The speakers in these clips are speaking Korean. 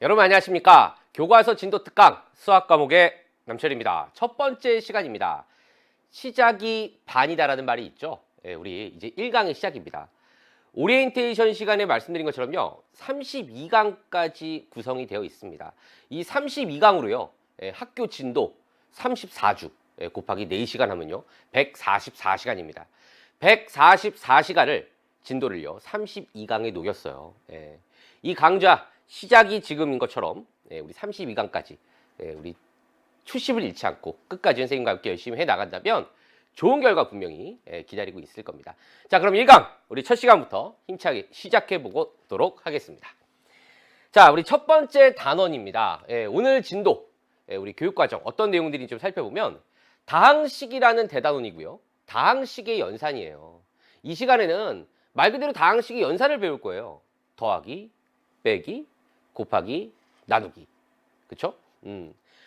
여러분 안녕하십니까? 교과서 진도 특강 수학 과목의 남철입니다. 첫 번째 시간입니다. 시작이 반이다라는 말이 있죠. 우리 이제 1강의 시작입니다. 오리엔테이션 시간에 말씀드린 것처럼요. 32강까지 구성이 되어 있습니다. 이 32강으로요. 학교 진도 34주 곱하기 4시간 하면요. 144시간입니다. 144시간을 진도를요. 32강에 녹였어요. 이 강좌 시작이 지금인 것처럼 우리 32강까지 우리 초심을 잃지 않고 끝까지 선생님과 함께 열심히 해나간다면 좋은 결과 분명히 기다리고 있을 겁니다. 자, 그럼 1강 우리 첫 시간부터 힘차게 시작해 보도록 하겠습니다. 자, 우리 첫 번째 단원입니다. 오늘 진도 우리 교육과정 어떤 내용들이 좀 살펴보면 다항식이라는 대단원이고요. 다항식의 연산이에요. 이 시간에는 말 그대로 다항식의 연산을 배울 거예요. 더하기, 빼기, 곱하기, 나누기. 그쵸?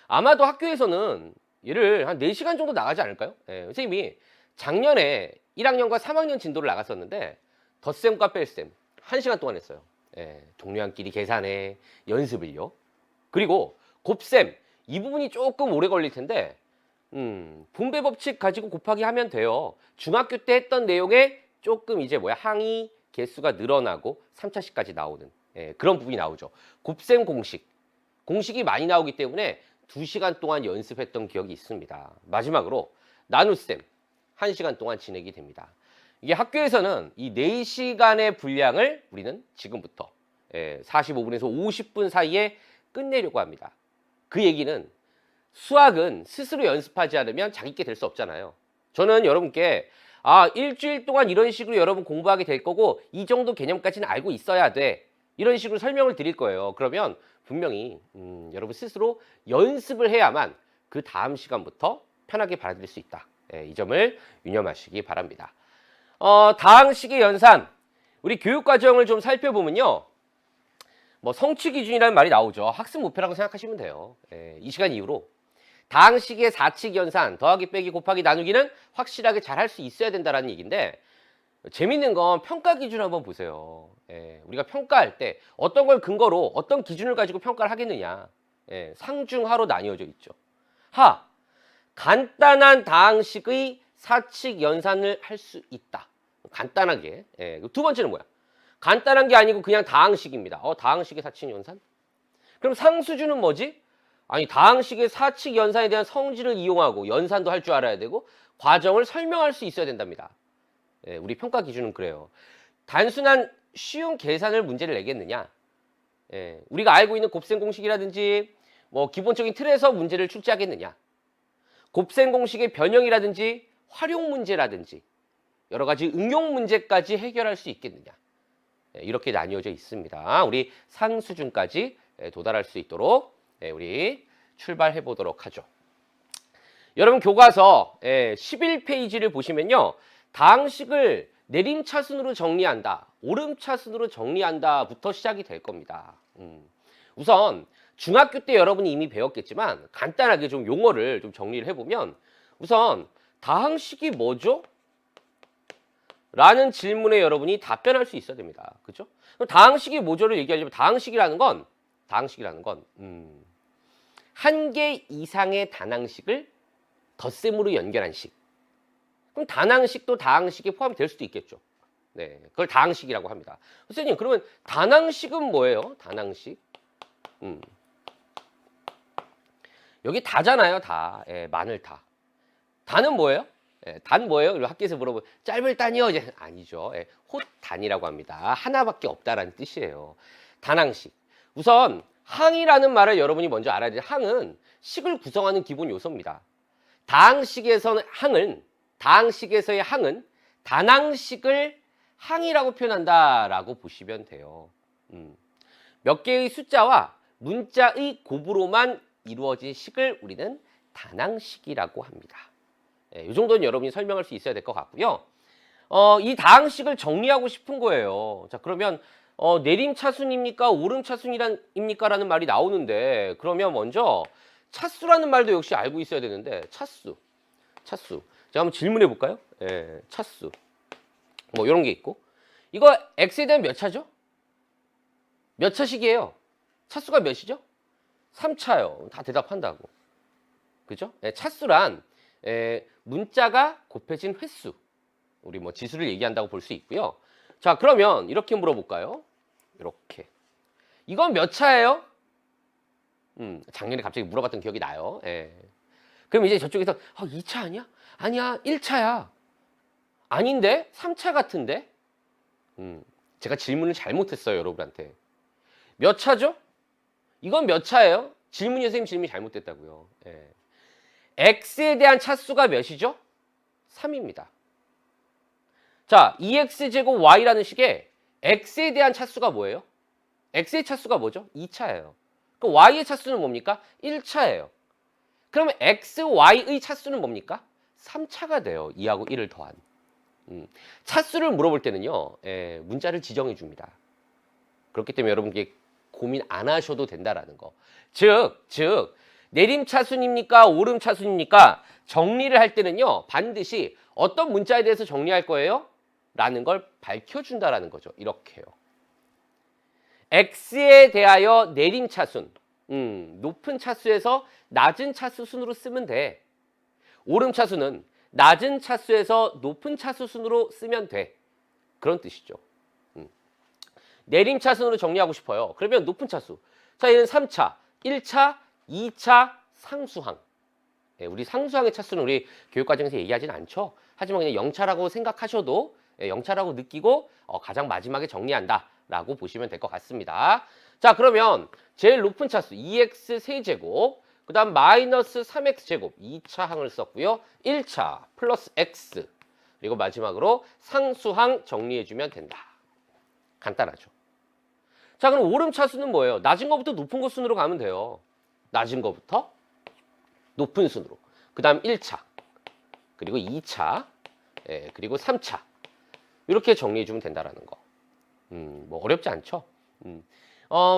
아마도 학교에서는 얘를 한 4시간 정도 나가지 않을까요? 선생님이 작년에 1학년과 3학년 진도를 나갔었는데 덧셈과 뺄셈 1시간 동안 했어요. 동료한끼리 계산해, 연습을요. 그리고 곱셈 이 부분이 조금 오래 걸릴 텐데 분배 법칙 가지고 곱하기 하면 돼요. 중학교 때 했던 내용에 조금 이제 항이 개수가 늘어나고 3차식까지 나오는 그런 부분이 나오죠. 곱셈 공식이 많이 나오기 때문에 2시간 동안 연습했던 기억이 있습니다. 마지막으로 나눗셈 1시간 동안 진행이 됩니다. 이게 학교에서는 이 4시간의 분량을 우리는 지금부터 45분에서 50분 사이에 끝내려고 합니다. 그 얘기는 수학은 스스로 연습하지 않으면 자기께 될 수 없잖아요. 저는 여러분께 일주일 동안 이런 식으로 여러분 공부하게 될 거고 이 정도 개념까지는 알고 있어야 돼. 이런 식으로 설명을 드릴 거예요. 그러면 분명히 여러분 스스로 연습을 해야만 그 다음 시간부터 편하게 받아들일 수 있다. 이 점을 유념하시기 바랍니다. 다항식의 연산, 우리 교육과정을 좀 살펴보면요. 성취 기준이라는 말이 나오죠. 학습 목표라고 생각하시면 돼요. 이 시간 이후로 다항식의 4칙 연산, 더하기, 빼기, 곱하기, 나누기는 확실하게 잘 할 수 있어야 된다는 얘기인데 재밌는 건 평가 기준 한번 보세요. 우리가 평가할 때 어떤 걸 근거로 어떤 기준을 가지고 평가를 하겠느냐. 상중하로 나뉘어져 있죠. 하, 간단한 다항식의 4칙 연산을 할 수 있다. 간단하게. 두 번째는 뭐야? 간단한 게 아니고 그냥 다항식입니다. 다항식의 4칙 연산? 그럼 상수준은 뭐지? 아니, 다항식의 4칙 연산에 대한 성질을 이용하고 연산도 할 줄 알아야 되고 과정을 설명할 수 있어야 된답니다. 우리 평가 기준은 그래요. 단순한 쉬운 계산을 문제를 내겠느냐? 우리가 알고 있는 곱셈 공식이라든지 기본적인 틀에서 문제를 출제하겠느냐? 곱셈 공식의 변형이라든지 활용 문제라든지 여러 가지 응용 문제까지 해결할 수 있겠느냐? 이렇게 나뉘어져 있습니다. 우리 상수준까지 도달할 수 있도록 우리 출발해 보도록 하죠. 여러분 교과서 11페이지를 보시면요. 다항식을 내림차순으로 정리한다, 오름차순으로 정리한다부터 시작이 될 겁니다. 우선 중학교 때 여러분이 이미 배웠겠지만 간단하게 좀 용어를 좀 정리를 해보면 우선 다항식이 뭐죠? 라는 질문에 여러분이 답변할 수 있어야 됩니다. 그렇죠? 다항식이 뭐죠를 얘기하려면 다항식이라는 건 한 개 이상의 단항식을 덧셈으로 연결한 식. 그럼 단항식도 다항식에 포함될 수도 있겠죠. 그걸 다항식이라고 합니다. 선생님, 그러면 단항식은 뭐예요? 단항식. 여기 다잖아요, 다. 마늘 다. 단은 뭐예요? 단 뭐예요? 학교에서 물어보면 짧을 단이요? 이제 아니죠. 헛단이라고 합니다. 하나밖에 없다라는 뜻이에요. 단항식. 우선 항이라는 말을 여러분이 먼저 알아야 돼요. 항은 식을 구성하는 기본 요소입니다. 다항식에서의 항은 단항식을 항이라고 표현한다라고 보시면 돼요. 몇 개의 숫자와 문자의 곱으로만 이루어진 식을 우리는 단항식이라고 합니다. 이 정도는 여러분이 설명할 수 있어야 될 것 같고요. 이 다항식을 정리하고 싶은 거예요. 자, 그러면 내림 차순입니까? 오름 차순입니까? 라는 말이 나오는데 그러면 먼저 차수라는 말도 역시 알고 있어야 되는데 차수. 제가 한번 질문해 볼까요? 예, 차수. 뭐 이런 게 있고 이거 x에 대한 몇 차죠? 몇 차식이에요? 차수가 몇이죠? 3차요. 다 대답한다고. 그죠? 예, 차수란 문자가 곱해진 횟수. 우리 뭐 지수를 얘기한다고 볼 수 있고요. 자, 그러면 이렇게 물어볼까요? 이렇게. 이건 몇 차예요? 작년에 갑자기 물어봤던 기억이 나요. 예. 그럼 이제 저쪽에서 2차 아니야? 아니야, 1차야. 아닌데? 3차 같은데? 제가 질문을 잘못했어요, 여러분한테. 몇 차죠? 이건 몇 차예요? 선생님 질문이 잘못됐다고요. 예. x에 대한 차수가 몇이죠? 3입니다. 자, 2x제곱 y라는 식의 x에 대한 차수가 뭐예요? x의 차수가 뭐죠? 2차예요. 그 y의 차수는 뭡니까? 1차예요. 그러면 x, y의 차수는 뭡니까? 3차가 돼요. 2하고 1을 더한. 차수를 물어볼 때는요. 문자를 지정해 줍니다. 그렇기 때문에 여러분께 고민 안 하셔도 된다라는 거. 즉 내림 차순입니까? 오름 차순입니까? 정리를 할 때는요. 반드시 어떤 문자에 대해서 정리할 거예요? 라는 걸 밝혀준다라는 거죠. 이렇게요. x에 대하여 내림 차순. 높은 차수에서 낮은 차수 순으로 쓰면 돼. 오름 차수는 낮은 차수에서 높은 차수 순으로 쓰면 돼. 그런 뜻이죠. 내림 차순으로 정리하고 싶어요. 그러면 높은 차수. 자, 얘는 3차, 1차, 2차 상수항. 우리 상수항의 차수는 우리 교육과정에서 얘기하진 않죠. 하지만 그냥 0차라고 생각하셔도 0차라고 느끼고 가장 마지막에 정리한다라고 보시면 될 것 같습니다. 자, 그러면 제일 높은 차수 2x 세제곱, 그 다음 마이너스 3x 제곱 2차 항을 썼고요. 1차 플러스 x, 그리고 마지막으로 상수항 정리해주면 된다. 간단하죠. 자, 그럼 오름 차수는 뭐예요? 낮은 거부터 높은 거 순으로 가면 돼요. 낮은 거부터 높은 순으로. 그 다음 1차, 그리고 2차, 그리고 3차. 이렇게 정리해주면 된다라는 거. 뭐 어렵지 않죠?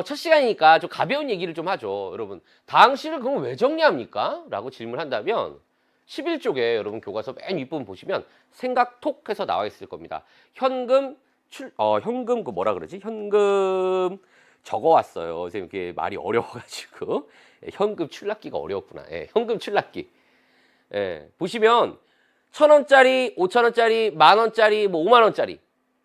첫 시간이니까 좀 가벼운 얘기를 좀 하죠. 여러분, 다항식을 그럼 왜 정리합니까? 라고 질문한다면 11쪽에 여러분 교과서 맨 윗부분 보시면 생각 톡 해서 나와 있을 겁니다. 현금 그 뭐라 그러지? 현금 적어왔어요. 선생님 이게 말이 어려워가지고 현금 출납기가 어려웠구나. 현금 출납기. 보시면 1,000원짜리, 5,000원짜리, 10,000원짜리, 뭐 5만원짜리.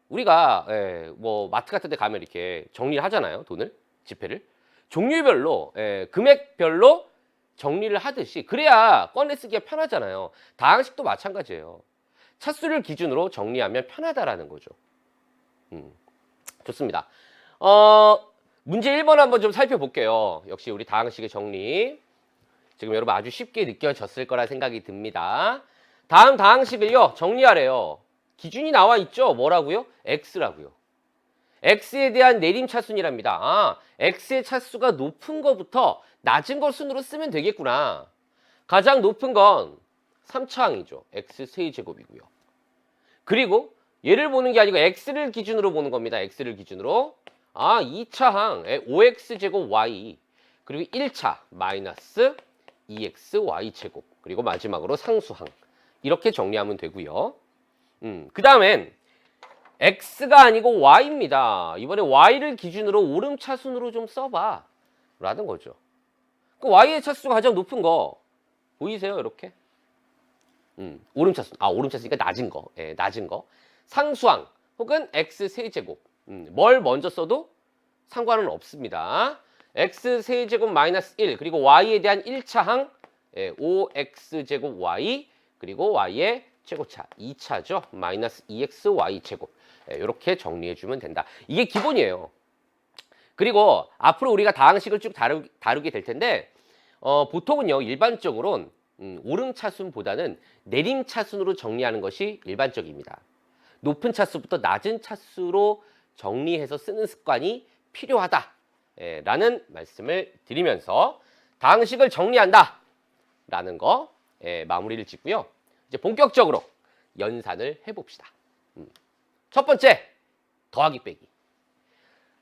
우리가 뭐 마트 같은 데 가면 이렇게 정리를 하잖아요. 돈을, 지폐를. 종류별로, 금액별로 정리를 하듯이 그래야 꺼내 쓰기가 편하잖아요. 다항식도 마찬가지예요. 차수를 기준으로 정리하면 편하다라는 거죠. 좋습니다. 문제 1번 한번 좀 살펴볼게요. 역시 우리 다항식의 정리. 지금 여러분 아주 쉽게 느껴졌을 거라 생각이 듭니다. 다음 다항식을요, 정리하래요. 기준이 나와 있죠? 뭐라고요? x라고요. x에 대한 내림 차순이랍니다. x의 차수가 높은 거부터 낮은 거 순으로 쓰면 되겠구나. 가장 높은 건 3차항이죠. x 세제곱이고요. 그리고 얘를 보는 게 아니고 x를 기준으로 보는 겁니다. x를 기준으로. 2차항 5x제곱 y, 그리고 1차 마이너스 2xy 제곱, 그리고 마지막으로 상수항. 이렇게 정리하면 되고요. 그 다음엔 x가 아니고 y입니다. 이번에 y를 기준으로 오름 차순으로 좀 써봐 라는 거죠. 그 y의 차수가 가장 높은 거 보이세요? 이렇게. 오름 차순. 오름 차수니까 낮은 거. 낮은 거. 상수항 혹은 x 세제곱. 뭘 먼저 써도 상관은 없습니다. x 세제곱 마이너스 1, 그리고 y에 대한 1차항 5x제곱 y, 그리고 y의 최고차 2차죠. 마이너스 2xy 제곱. 이렇게 정리해주면 된다. 이게 기본이에요. 그리고 앞으로 우리가 다항식을 쭉 다루게 될 텐데 보통은요, 일반적으로는 오름 차순보다는 내림 차순으로 정리하는 것이 일반적입니다. 높은 차수부터 낮은 차수로 정리해서 쓰는 습관이 필요하다 라는 말씀을 드리면서 다항식을 정리한다 라는 거 마무리를 짓고요. 이제 본격적으로 연산을 해봅시다. 첫 번째, 더하기 빼기.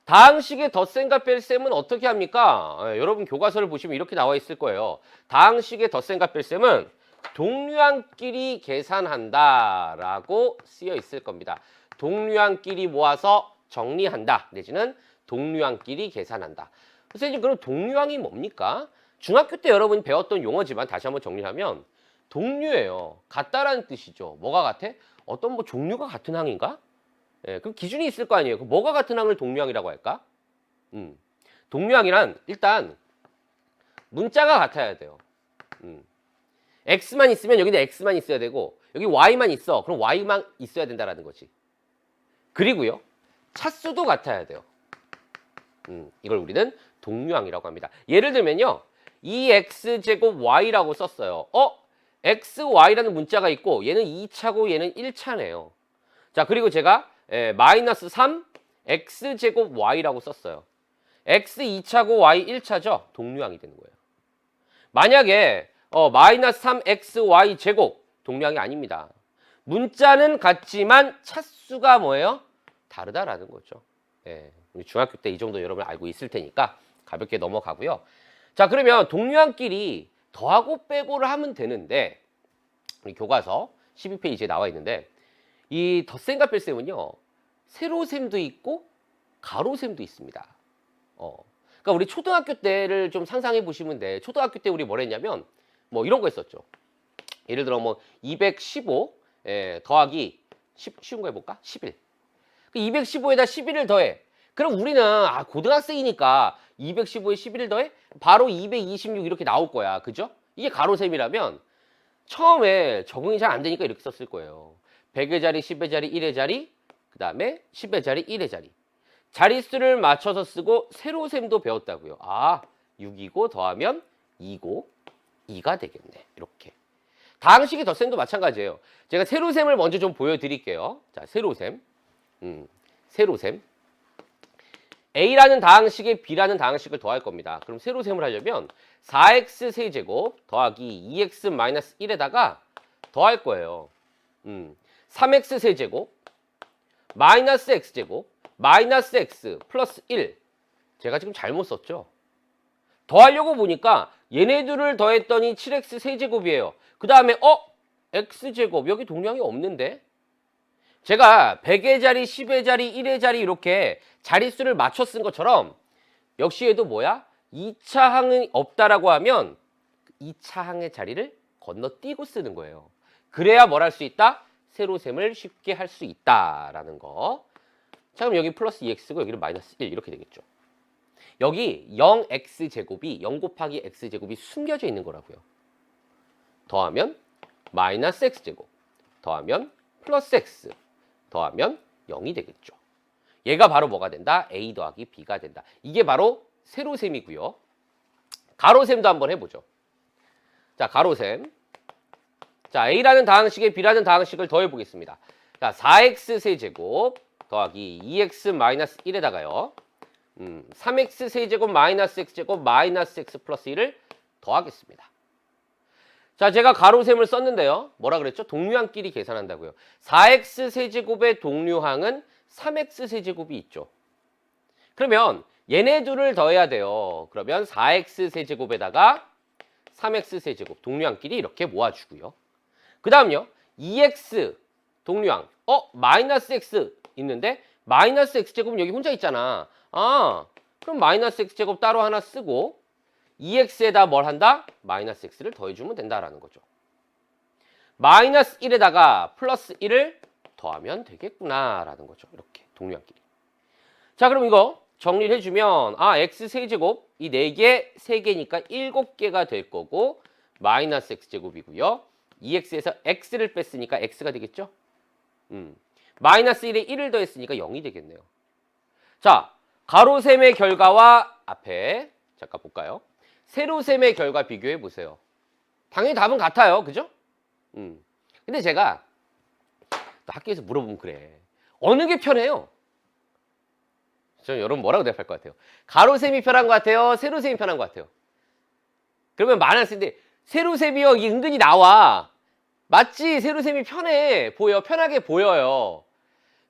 다항식의 덧셈과 뺄셈은 어떻게 합니까? 여러분 교과서를 보시면 이렇게 나와 있을 거예요. 다항식의 덧셈과 뺄셈은 동류항끼리 계산한다라고 쓰여 있을 겁니다. 동류항끼리 모아서 정리한다 내지는 동류항끼리 계산한다. 선생님 그럼 동류항이 뭡니까? 중학교 때 여러분이 배웠던 용어지만 다시 한번 정리하면 동류예요. 같다라는 뜻이죠. 뭐가 같아? 어떤 뭐 종류가 같은 항인가? 예, 그럼 기준이 있을 거 아니에요. 그럼 뭐가 같은 항을 동류항이라고 할까? 동류항이란 일단 문자가 같아야 돼요. x만 있으면 여기는 x만 있어야 되고 여기 y만 있어. 그럼 y만 있어야 된다라는 거지. 그리고요. 차수도 같아야 돼요. 이걸 우리는 동류항이라고 합니다. 예를 들면요. 2x제곱 y라고 썼어요. x, y라는 문자가 있고 얘는 2차고 얘는 1차네요. 자, 그리고 제가 마이너스 3 x제곱 y라고 썼어요. x 2차고 y 1차죠? 동류항이 되는 거예요. 만약에 마이너스 3 x y 제곱 동류항이 아닙니다. 문자는 같지만 차수가 뭐예요? 다르다라는 거죠. 예, 우리 중학교 때 이 정도 여러분 알고 있을 테니까 가볍게 넘어가고요. 자, 그러면 동류항끼리 더하고 빼고를 하면 되는데 우리 교과서 12페이지에 나와 있는데 이 덧셈과 뺄셈은요. 세로셈도 있고 가로셈도 있습니다. 그러니까 우리 초등학교 때를 좀 상상해 보시면 돼. 초등학교 때 우리 뭘 했냐면 뭐 이런 거 했었죠. 예를 들어 뭐 215 더하기 쉬운 거 해볼까? 11. 그 215에다 11을 더해. 그럼 우리는 고등학생이니까 215에 11을 더해? 바로 226 이렇게 나올 거야. 그죠? 이게 가로셈이라면 처음에 적응이 잘 안 되니까 이렇게 썼을 거예요. 100의 자리, 10의 자리, 1의 자리, 그 다음에 10의 자리, 1의 자리. 자릿수를 맞춰서 쓰고 세로셈도 배웠다고요. 6이고 더하면 2고 2가 되겠네. 이렇게. 다항식의 덧셈도 마찬가지예요. 제가 세로셈을 먼저 좀 보여드릴게요. 자, 세로셈. 세로셈. A라는 다항식에 B라는 다항식을 더할 겁니다. 그럼 세로셈을 하려면 4x 세제곱 더하기 2x 마이너스 1에다가 더할 거예요. 3x 세제곱 마이너스 x제곱 마이너스 x 플러스 1. 제가 지금 잘못 썼죠? 더하려고 보니까 얘네들을 더했더니 7x 세제곱이에요. 그 다음에 x제곱 여기 동량이 없는데? 제가 100의 자리, 10의 자리, 1의 자리 이렇게 자릿수를 맞춰 쓴 것처럼 역시 얘도 뭐야? 2차 항이 없다라고 하면 2차 항의 자리를 건너뛰고 쓰는 거예요. 그래야 뭘 할 수 있다? 세로셈을 쉽게 할 수 있다라는 거. 자, 그럼 여기 플러스 2x고 여기는 마이너스 1 이렇게 되겠죠. 여기 0x제곱이 0 곱하기 x제곱이 숨겨져 있는 거라고요. 더하면 마이너스 x제곱 더하면 플러스 x 더하면 0이 되겠죠. 얘가 바로 뭐가 된다? a 더하기 b가 된다. 이게 바로 세로셈이고요. 가로셈도 한번 해보죠. 자, 가로셈. 자, a라는 다항식에 b라는 다항식을 더해보겠습니다. 자, 4x 세제곱 더하기 2x 마이너스 1에다가요. 3x 세제곱 마이너스 x제곱 마이너스 x 플러스 1을 더하겠습니다. 자, 제가 가로셈을 썼는데요. 뭐라 그랬죠? 동류항끼리 계산한다고요. 4x 세제곱의 동류항은 3x 세제곱이 있죠. 그러면 얘네 둘을 더해야 돼요. 그러면 4x 세제곱에다가 3x 세제곱 동류항끼리 이렇게 모아주고요. 그 다음요. 2x 동류항. 마이너스 x 있는데 마이너스 x제곱은 여기 혼자 있잖아. 그럼 마이너스 x제곱 따로 하나 쓰고 2x에다 뭘 한다? 마이너스 x를 더해주면 된다라는 거죠. 마이너스 1에다가 플러스 1을 더하면 되겠구나라는 거죠. 이렇게 동류항끼리. 자, 그럼 이거 정리를 해주면 x 세제곱 이 4개, 3개니까 7개가 될 거고 마이너스 x제곱이고요. 2x에서 x를 뺐으니까 x가 되겠죠? 마이너스 1에 1을 더했으니까 0이 되겠네요. 자, 가로셈의 결과와 앞에 잠깐 볼까요? 세로셈의 결과 비교해 보세요. 당연히 답은 같아요. 그죠? 근데 제가 학교에서 물어보면 그래. 어느 게 편해요? 저는 여러분 뭐라고 대답할 것 같아요? 가로셈이 편한 것 같아요? 세로셈이 편한 것 같아요? 그러면 많을 텐데 세로셈이요. 이게 은근히 나와. 맞지? 세로셈이 편해. 보여. 편하게 보여요.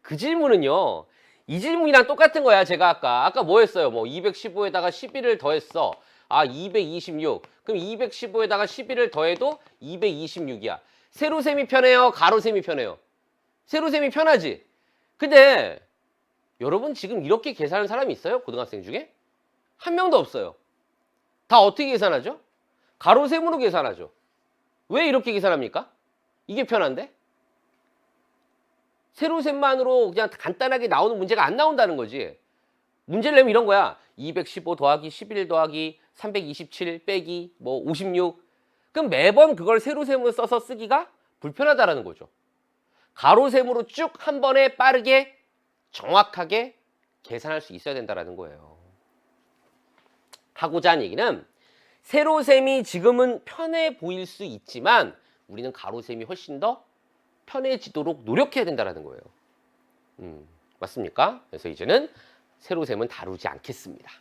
그 질문은요. 이 질문이랑 똑같은 거야. 제가 아까 뭐 했어요? 뭐 215에다가 11을 더했어. 아, 226. 그럼 215에다가 11을 더해도 226이야. 세로셈이 편해요? 가로셈이 편해요? 세로셈이 편하지? 근데 여러분 지금 이렇게 계산하는 사람이 있어요? 고등학생 중에? 한 명도 없어요. 다 어떻게 계산하죠? 가로셈으로 계산하죠. 왜 이렇게 계산합니까? 이게 편한데? 세로셈만으로 그냥 간단하게 나오는 문제가 안 나온다는 거지. 문제를 내면 이런 거야. 215 더하기 11 더하기 327 빼기 뭐 56. 그럼 매번 그걸 세로셈으로 써서 쓰기가 불편하다라는 거죠. 가로셈으로 쭉 한 번에 빠르게 정확하게 계산할 수 있어야 된다는 거예요. 하고자 하는 얘기는 세로셈이 지금은 편해 보일 수 있지만 우리는 가로셈이 훨씬 더 편해지도록 노력해야 된다는 거예요. 맞습니까? 그래서 이제는 세로셈은 다루지 않겠습니다.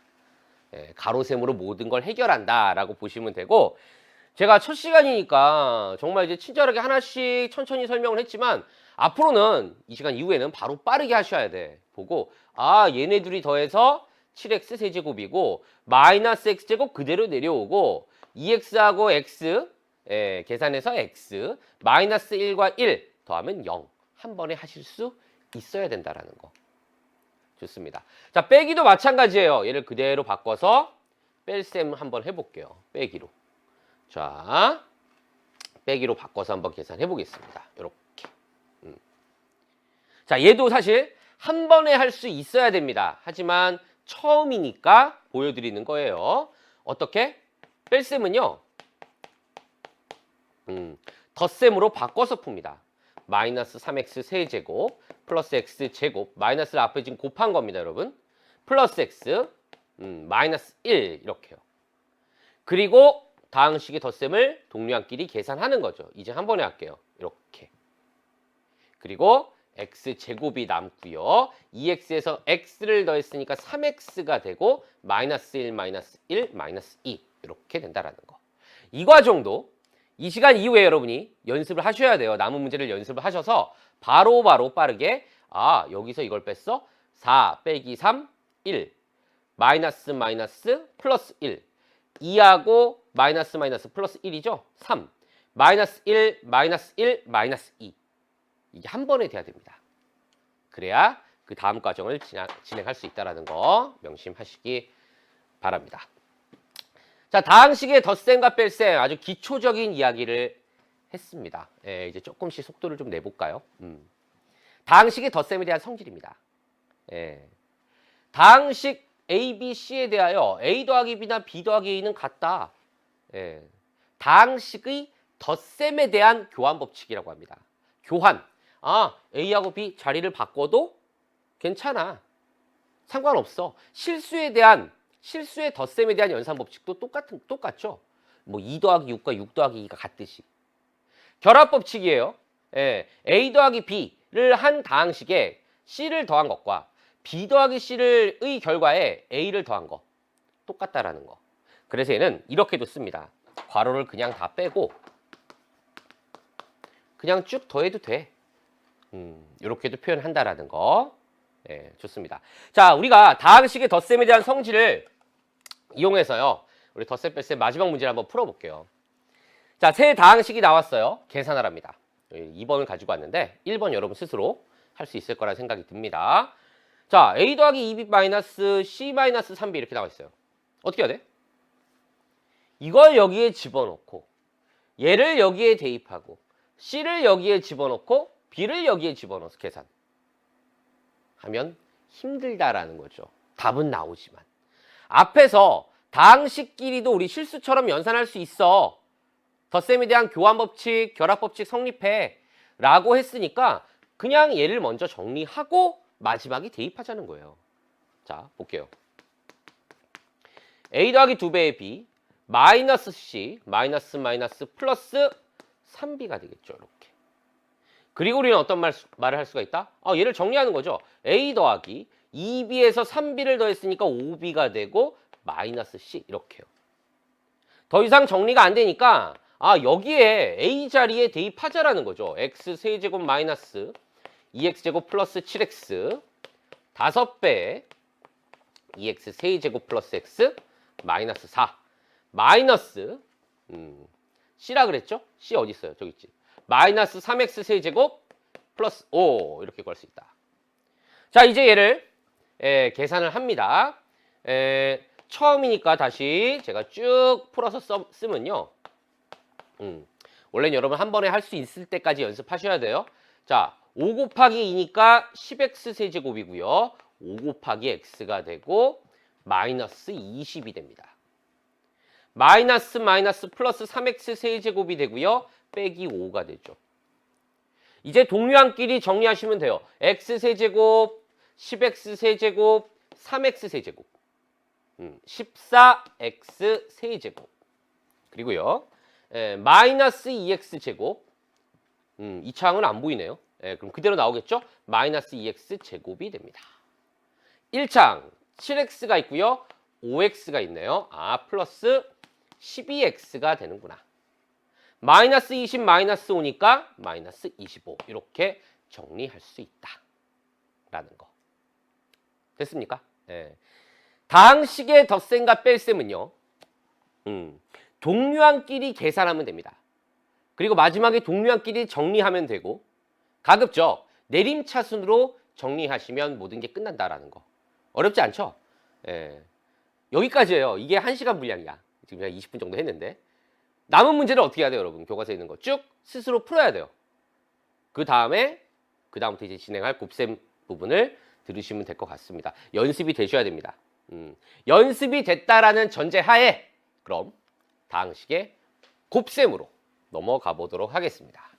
가로셈으로 모든 걸 해결한다라고 보시면 되고, 제가 첫 시간이니까 정말 이제 친절하게 하나씩 천천히 설명을 했지만 앞으로는 이 시간 이후에는 바로 빠르게 하셔야 돼. 보고 얘네 둘이 더해서 7x 세제곱이고 마이너스 x제곱 그대로 내려오고 2x하고 x 계산해서 x 마이너스 1과 1 더하면 0 한 번에 하실 수 있어야 된다라는 거. 좋습니다. 자, 빼기도 마찬가지예요. 얘를 그대로 바꿔서 뺄셈 한번 해볼게요. 빼기로. 자, 빼기로 바꿔서 한번 계산해 보겠습니다. 이렇게. 자, 얘도 사실 한 번에 할 수 있어야 됩니다. 하지만 처음이니까 보여드리는 거예요. 어떻게? 뺄셈은요. 덧셈으로 바꿔서 풉니다. 마이너스 3x 세제곱 플러스 x 제곱 마이너스를 앞에 지금 곱한 겁니다, 여러분. 플러스 x 마이너스 1 이렇게요. 그리고 다항식의 덧셈을 동류항끼리 계산하는 거죠. 이제 한 번에 할게요. 이렇게. 그리고 x제곱이 남고요. 2x에서 x를 더했으니까 3x가 되고 마이너스 1, 마이너스 1, 마이너스 2 이렇게 된다라는 거. 이 과정도 이 시간 이후에 여러분이 연습을 하셔야 돼요. 남은 문제를 연습을 하셔서 바로바로 빠르게 여기서 이걸 뺐어? 4 빼기 3, 1 마이너스 마이너스 플러스 1 2하고 마이너스 마이너스 플러스 1이죠? 3 마이너스 1, 마이너스 1, 마이너스 2 이게 한 번에 돼야 됩니다. 그래야 그 다음 과정을 진행할 수 있다는 거 명심하시기 바랍니다. 자, 다항식의 덧셈과 뺄셈 아주 기초적인 이야기를 했습니다. 이제 조금씩 속도를 좀 내볼까요? 다항식의 덧셈에 대한 성질입니다. 다항식 A, B, C에 대하여 A 더하기 B나 B 더하기 A는 같다. 다항식의 덧셈에 대한 교환 법칙이라고 합니다. 교환. A하고 B 자리를 바꿔도 괜찮아. 상관없어. 실수의 덧셈에 대한 연산 법칙도 똑같죠. 뭐 2 더하기 6과 6 더하기 2가 같듯이. 결합 법칙이에요. A 더하기 B를 한 다항식에 C를 더한 것과 B 더하기 C의 결과에 A를 더한 거 똑같다라는 거. 그래서 얘는 이렇게도 씁니다. 괄호를 그냥 다 빼고 그냥 쭉 더해도 돼. 이렇게도 표현한다라는 거. 좋습니다. 자, 우리가 다항식의 덧셈에 대한 성질을 이용해서요. 우리 덧셈 뺄셈 마지막 문제를 한번 풀어볼게요. 자, 세 다항식이 나왔어요. 계산하랍니다. 2번을 가지고 왔는데 1번 여러분 스스로 할 수 있을 거라 생각이 듭니다. 자, A 더하기 2B 마이너스 C 마이너스 3B 이렇게 나와 있어요. 어떻게 해야 돼? 이걸 여기에 집어넣고 얘를 여기에 대입하고 C를 여기에 집어넣고 B를 여기에 집어넣어서 계산 하면 힘들다라는 거죠. 답은 나오지만 앞에서 다항식끼리도 우리 실수처럼 연산할 수 있어. 덧셈에 대한 교환 법칙, 결합 법칙 성립해 라고 했으니까 그냥 얘를 먼저 정리하고 마지막에 대입하자는 거예요. 자, 볼게요. A 더하기 2배의 B 마이너스 C 마이너스 마이너스 플러스 3B가 되겠죠. 이렇게. 그리고 우리는 어떤 말을 할 수가 있다? 얘를 정리하는 거죠. A 더하기 2B에서 3B를 더했으니까 5B가 되고 마이너스 C 이렇게요. 더 이상 정리가 안 되니까 여기에 A 자리에 대입하자라는 거죠. X 세제곱 마이너스 2X제곱 플러스 7X 5배 2x 세제곱 플러스 x 마이너스 4 마이너스 c라 그랬죠? c 어디 있어요? 저기 있지. 마이너스 3x 세제곱 플러스 5 이렇게 구할 수 있다. 자, 이제 얘를 계산을 합니다. 처음이니까 다시 제가 쭉 풀어서 쓰면요. 원래는 여러분 한 번에 할 수 있을 때까지 연습하셔야 돼요. 자, 5 곱하기 2니까 10x 세제곱이고요. 5 곱하기 x가 되고 마이너스 20이 됩니다. 마이너스 마이너스 플러스 3x 세제곱이 되고요. 빼기 5가 되죠. 이제 동류항끼리 정리하시면 돼요. x 세제곱, 10x 세제곱, 3x 세제곱, 14x 세제곱, 그리고요. 마이너스 2x 제곱, 이 창은 안 보이네요. 그럼 그대로 나오겠죠? 마이너스 2x 제곱이 됩니다. 1창 7x가 있고요. 5x가 있네요. 플러스 12x가 되는구나. 마이너스 20 마이너스 5니까 마이너스 25 이렇게 정리할 수 있다 라는 거. 됐습니까? 다항식의 덧셈과 뺄셈은요. 동류항끼리 계산하면 됩니다. 그리고 마지막에 동류항끼리 정리하면 되고 가급적 내림차순으로 정리하시면 모든 게 끝난다라는 거. 어렵지 않죠? 여기까지예요. 이게 1시간 분량이야. 지금 제가 20분 정도 했는데 남은 문제는 어떻게 해야 돼요, 여러분? 교과서에 있는 거 쭉 스스로 풀어야 돼요. 그다음부터 이제 진행할 곱셈 부분을 들으시면 될 것 같습니다. 연습이 되셔야 됩니다. 연습이 됐다라는 전제하에 그럼 다항식의 곱셈으로 넘어가 보도록 하겠습니다.